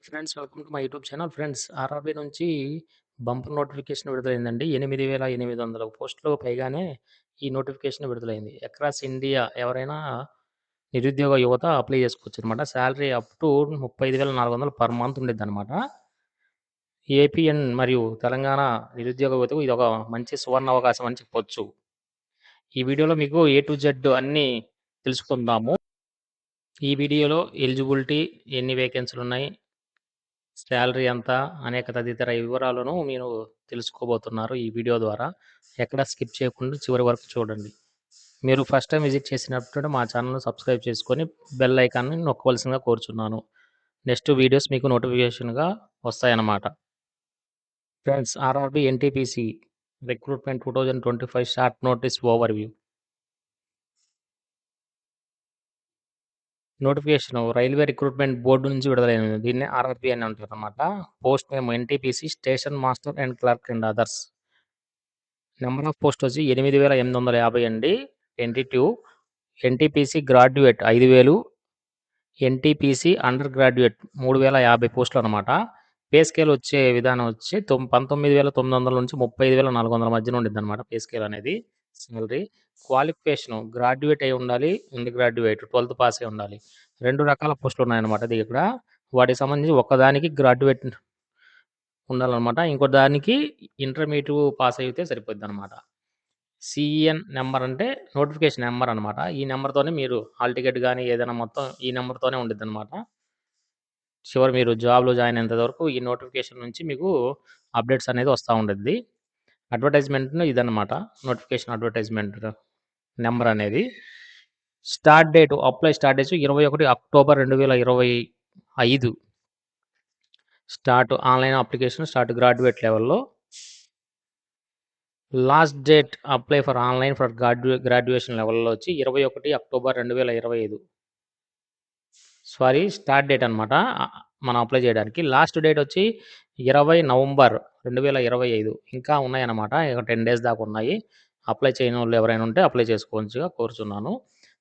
Friends, welcome to my YouTube channel. Friends, RRB నుంచి bumper notification విడుదలైందండి. 8,800 పోస్టులు పైగానే ఈ నోటిఫికేషన్ విడుదలైంది. అక్రాస్ ఇండియా ఎవరైనా నిరుద్యోగ యువత అప్లై చేసుకోవచ్చనమాట. Salary up to 35,400 per month ఉండిద్దనమాట. ఏపీ మరియు తెలంగాణ నిరుద్యోగ యువతకు ఇదొక మంచి సువర్ణ అవకాశం అని చెప్పొచ్చు. ఈ వీడియోలో మీకు ఏ టు జెడ్ అన్నీ తెలుసుకుందాము. ఈ వీడియోలో ఎలిజిబిలిటీ, ఎన్ని వేకెన్సీలున్నాయి, సాలరీ ఎంత, అనేక తదితర వివరాలను మీరు తెలుసుకోబోతున్నారు ఈ వీడియో ద్వారా. ఎక్కడ స్కిప్ చేయకుండా చివరి వరకు చూడండి. మీరు ఫస్ట్ టైం విజిట్ చేసినప్పుడు మా ఛానల్‌ను సబ్స్క్రైబ్ చేసుకొని బెల్ ఐకాన్‌ని నొక్కవలసిందిగా కోరుచున్నాను. నెక్స్ట్ వీడియోస్ మీకు నోటిఫికేషన్‌గా వస్తాయన్నమాట. Friends, RRB NTPC recruitment 2025 short notice overview. Notification railway recruitment board నుంచి విడుదలైనది. దీన్నే ఆర్ఆర్‌బీ అని అంటారన్నమాట. Post name NTPC station master and clerk and others. Number of post వచ్చి 8,850 అండి. 22. NTPC graduate 5,000. NTPC under graduate 3,050 పోస్టులు అనమాట. పే స్కేల్ వచ్చే విధానం వచ్చి 19,900 నుంచి 35,400 మధ్యన ఉండిద్దనమాట పే స్కేల్ అనేది. సాలరీ క్వాలిఫికేషన్ గ్రాడ్యుయేట్ అయి ఉండాలి, అండర్ గ్రాడ్యుయేట్ 12th పాస్ అయి ఉండాలి. 2 రకాల పోస్టులు ఉన్నాయన్నమాట ఇక్కడ. వాటికి సంబంధించి ఒకదానికి గ్రాడ్యుయేట్ ఉండాలనమాట. ఇంకో దానికి ఇంటర్మీడియేట్ పాస్ అయితే సరిపోద్దనమాట. సీఎన్ నెంబర్ అంటే నోటిఫికేషన్ నెంబర్ అనమాట. ఈ నెంబర్‌తోనే మీరు హాల్ టికెట్ గాని, ఏదైనా మొత్తం ఈ నెంబర్‌తోనే ఉండిద్దనమాట. చివరి మీరు జాబ్‌లో జాయిన్ అయ్యేంత వరకు ఈ నోటిఫికేషన్ నుంచి మీకు అప్డేట్స్ అనేది వస్తా ఉండిద్ది. అడ్వర్టైజ్‌మెంట్ ఇదనమాట. నోటిఫికేషన్ అడ్వర్టైజ్‌మెంట్ నెంబర్ అనేది. Start date 21 October 2025. Start online application start graduate లెవెల్‌లో. Last date apply for online for graduation లెవెల్‌లో వచ్చి 21 అక్టోబర్ 2025. సారీ, స్టార్ట్ డేట్ అనమాట. మనం అప్లై చేయడానికి. లాస్ట్ డేట్ వచ్చి 20 నవంబర్ 2025. ఇంకా ఉన్నాయన్నమాట. ఇక 10 డేస్ దాకా ఉన్నాయి. అప్లై చేయనోళ్ళు ఎవరైనా ఉంటే అప్లై చేసుకోవచ్చుగా కోరుచున్నాను.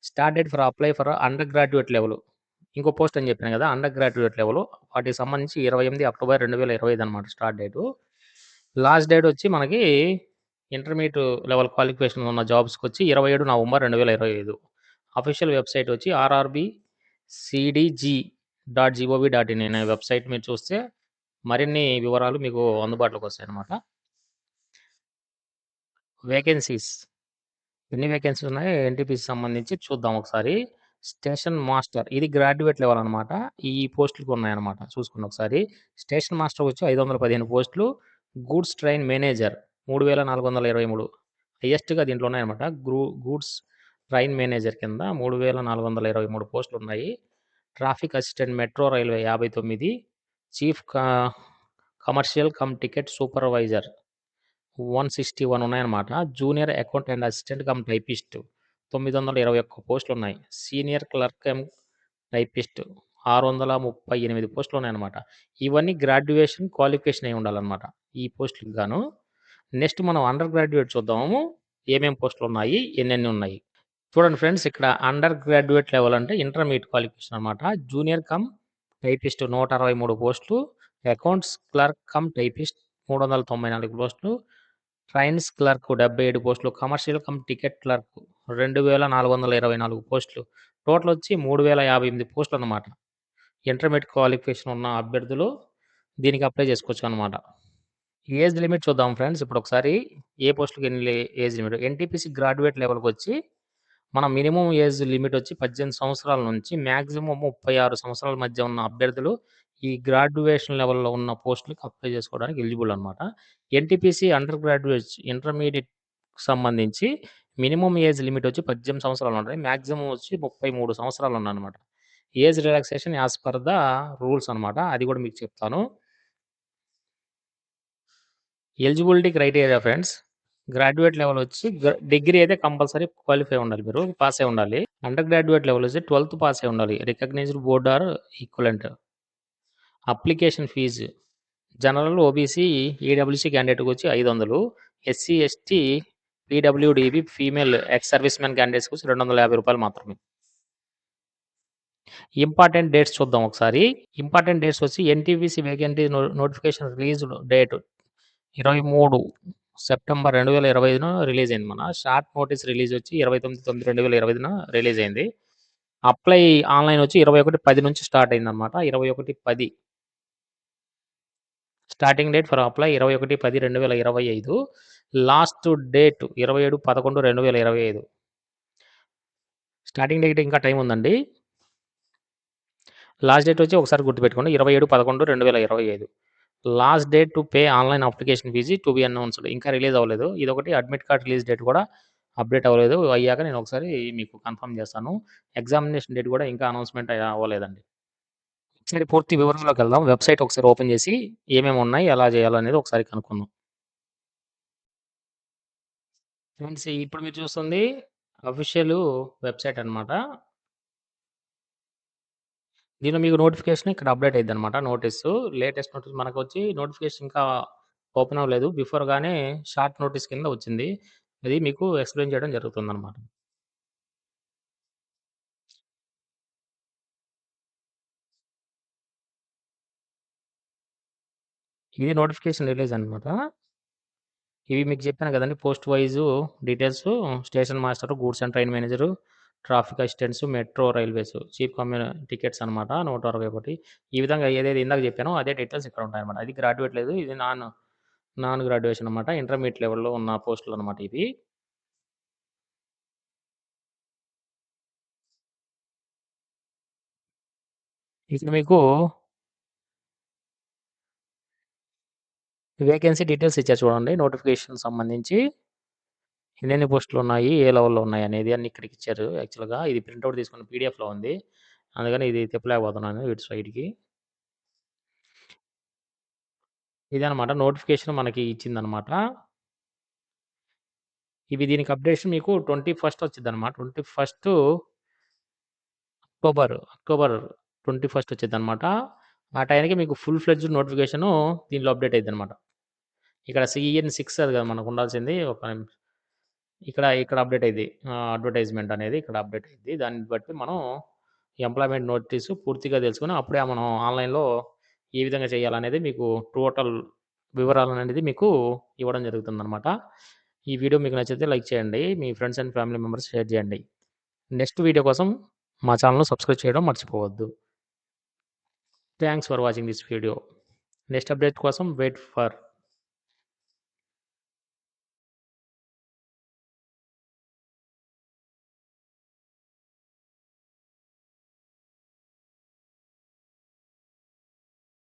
Start date for apply for under graduate level. ఇంకో పోస్ట్ అని చెప్పాను కదా! Under graduate level. వాటికి సంబంధించి 28 అక్టోబర్ 2025 అనమాట స్టార్ట్ డేటు. లాస్ట్ డేట్ వచ్చి మనకి ఇంటర్మీడియేట్ లెవెల్ క్వాలిఫికేషన్ ఉన్న జాబ్స్‌కొచ్చి 27 నవంబర్ 2025. అఫీషియల్ వెబ్‌సైట్ వచ్చి rrbcdg.gov.in అనే వెబ్‌సైట్ మీరు చూస్తే మరిన్ని వివరాలు మీకు అందుబాటులోకి వస్తాయన్నమాట. వేకెన్సీస్ ఎన్ని వేకెన్సీస్ ఉన్నాయో ఎన్‌టీపీసీ సంబంధించి చూద్దాం ఒకసారి. స్టేషన్ మాస్టర్ ఇది గ్రాడ్యుయేట్ లెవెల్ అనమాట. ఈ పోస్టులకి ఉన్నాయన్నమాట. చూసుకోండి ఒకసారి. స్టేషన్ మాస్టర్ వచ్చి 515 పోస్టులు. గూడ్స్ ట్రైన్ మేనేజర్ 3,423 హైయెస్ట్‌గా దీంట్లో ఉన్నాయన్నమాట. గూడ్స్ ట్రైన్ మేనేజర్ కింద 3,423 పోస్టులు ఉన్నాయి. Traffic assistant metro railway 59. Chief commercial cum ticket supervisor 161 ఉన్నాయన్నమాట. Junior account and assistant cum typist 921 పోస్టులున్నాయి. సీనియర్ క్లర్క్ కమ్ టైపిస్ట్ 638 పోస్టులున్నాయన్నమాట. ఇవన్నీ గ్రాడ్యుయేషన్ క్వాలిఫికేషన్ అయి ఉండాలన్నమాట ఈ పోస్టులకు గాను. నెక్స్ట్ మనం అండర్ గ్రాడ్యుయేట్ చూద్దాము. ఏమేం పోస్టులున్నాయి, ఎన్నెన్ని ఉన్నాయి. చూడండి ఫ్రెండ్స్, ఇక్కడ అండర్ గ్రాడ్యుయేట్ లెవెల్ అంటే ఇంటర్మీడియేట్ క్వాలిఫికేషన్ అనమాట. జూనియర్ కమ్ టైపిస్ట్ 163 పోస్టులు. అకౌంట్స్ క్లర్క్ కమ్ టైపిస్ట్ 394 పోస్టులు. ట్రైన్స్ క్లర్క్ 77 పోస్టులు. కమర్షియల్ కమ్ టికెట్ క్లర్క్ 2,424 పోస్టులు. టోటల్ వచ్చి 3,058 పోస్టులు అనమాట. ఇంటర్మీడియేట్ క్వాలిఫికేషన్ ఉన్న అభ్యర్థులు దీనికి అప్లై చేసుకోవచ్చు అనమాట. ఏజ్ లిమిట్ చూద్దాం ఫ్రెండ్స్. ఇప్పుడు ఒకసారి ఏ పోస్టులకి ఎన్ని ఏజ్ లిమిట్. ఎన్‌టీపీసీ గ్రాడ్యుయేట్ లెవెల్‌కి వచ్చి మన మినిమమ్ ఏజ్ లిమిట్ వచ్చి 18 సంవత్సరాల నుంచి మాక్సిమం 36 సంవత్సరాల మధ్య ఉన్న అభ్యర్థులు ఈ గ్రాడ్యుయేషన్ లెవెల్‌లో ఉన్న పోస్టులకి అప్లై చేసుకోవడానికి ఎలిజిబుల్ అనమాట. ఎన్‌టీపీసీ అండర్ గ్రాడ్యుయేట్స్ ఇంటర్మీడియేట్‌కి సంబంధించి మినిమమ్ ఏజ్ లిమిట్ వచ్చి 18 సంవత్సరాలు ఉంటది. మాక్సిమం వచ్చి 33 సంవత్సరాలు ఉందన్నమాట. Age relaxation as per the rules అనమాట. అది కూడా మీకు చెప్తాను. Eligibility criteria friends. Graduate level వచ్చి డిగ్రీ అయితే కంపల్సరీ క్వాలిఫై ఉండాలి, మీరు పాస్ అయి ఉండాలి. అండర్ గ్రాడ్యుయేట్ లెవెల్ వచ్చి 12th పాస్ అయి ఉండాలి. Recognized board or equivalent. Application fee general, OBC, EWS క్యాండిడేట్‌కి వచ్చి 500. SC, ST, PWDB female ex service men క్యాండిడేట్స్‌కి వచ్చి రూ. 250 మాత్రమే. ఇంపార్టెంట్ డేట్స్ చూద్దాం ఒకసారి. ఇంపార్టెంట్ డేట్స్ వచ్చి NTPC vacancy notification released date 23 September 2025న రిలీజ్ అయింది మన. షార్ట్ నోటీస్ రిలీజ్ వచ్చి 29/9/2025న రిలీజ్ అయింది. అప్లై ఆన్‌లైన్ వచ్చి 21/10 నుంచి స్టార్ట్ అయిందనమాట. 21/10 starting date for apply 21/10/2025. Last date 27/11/2025. Starting date ఇంకా టైం ఉందండి. లాస్ట్ డేట్ వచ్చి ఒకసారి గుర్తుపెట్టుకోండి 27/11/2025. Last date to pay online application fee to be announced. ఇంకా రిలీజ్ అవ్వలేదు. ఇదొకటి అడ్మిట్ కార్డ్ రిలీజ్ డేట్ కూడా అప్డేట్ అవ్వలేదు. అయ్యాక నేను ఒకసారి మీకు కన్ఫర్మ్ చేస్తాను. ఎగ్జామినేషన్ డేట్ కూడా ఇంకా అనౌన్స్‌మెంట్ అవ్వలేదండి. ఒకసారి పూర్తి వివరంలోకి వెళ్దాం. వెబ్‌సైట్ ఒకసారి ఓపెన్ చేసి ఏమేమి ఉన్నాయి, ఎలా చేయాలనేది ఒకసారి కనుక్కుందాం. ఫ్రెండ్స్ ఇప్పుడు మీరు చూస్తుంది అఫీషియల్ వెబ్‌సైట్ అనమాట. దీనిలో మీకు నోటిఫికేషన్ ఇక్కడ అప్డేట్ అయిద్దనమాట. నోటీసు లేటెస్ట్ నోటీస్ మనకొచ్చి నోటిఫికేషన్ ఇంకా ఓపెన్ అవ్వలేదు. బిఫోర్‌గానే షార్ట్ నోటీస్ కింద వచ్చింది. అది మీకు ఎక్స్‌ప్లెయిన్ చేయడం జరుగుతుందనమాట. ఇది నోటిఫికేషన్ రిలీజ్ అనమాట. ఇవి మీకు చెప్పాను కదండీ! Post wise details station master, goods and train manager, traffic assistants, metro railways, chief tickets అనమాట 161. ఈ విధంగా ఏదైతే ఇందాక చెప్పానో అదే డీటెయిల్స్ ఇక్కడ ఉంటాయన్నమాట. అది గ్రాడ్యుయేట్ లేదు. ఇది నాన్ గ్రాడ్యుయేషన్ అనమాట. ఇంటర్మీడియేట్ లెవెల్‌లో ఉన్న పోస్టులనమాట ఇవి. ఇక్కడ మీకు వేకెన్సీ డీటెయిల్స్ ఇచ్చారు చూడండి. నోటిఫికేషన్ సంబంధించి ఎన్నెన్ని పోస్టులున్నాయి, ఏ లెవెల్‌లో ఉన్నాయనేది అన్నీ ఇక్కడికిచ్చారు యాక్చువల్‌గా. ఇది ప్రింటౌట్ తీసుకున్న పీడీఎఫ్‌లో ఉంది. అందుకని ఇది తిప్పలేకపోతున్నాను ఇటు సైడ్‌కి. ఇదనమాట నోటిఫికేషన్ మనకి ఇచ్చిందనమాట. దీనికి అప్డేషన్ మీకు 21 వచ్చిద్దనమాట. 21 అక్టోబర్ 21 వచ్చిద్దనమాట. ఆ టైంకి మీకు ఫుల్ ఫ్లెడ్జ్డ్ నోటిఫికేషను దీంట్లో అప్డేట్ అయిద్దనమాట. ఇక్కడ సీఎన్ 6 అది కదా మనకుండాల్సింది. ఇక్కడ అప్డేట్ అయిద్ది. అడ్వర్టైజ్‌మెంట్ అనేది ఇక్కడ అప్డేట్ అయిద్ది. దాన్ని బట్టి మనం ఎంప్లాయ్‌మెంట్ నోటీసు పూర్తిగా తెలుసుకొని అప్పుడే మనం ఆన్‌లైన్‌లో ఏ విధంగా చేయాలనేది మీకు టోటల్ వివరాలనేది మీకు ఇవ్వడం జరుగుతుందనమాట. ఈ వీడియో మీకు నచ్చితే లైక్ చేయండి. మీ friends and family members share చేయండి. నెక్స్ట్ వీడియో కోసం మా ఛానెల్‌ను సబ్స్క్రైబ్ చేయడం మర్చిపోవద్దు. Thanks for watching this video. Next update కోసం వెయిట్ ఫర్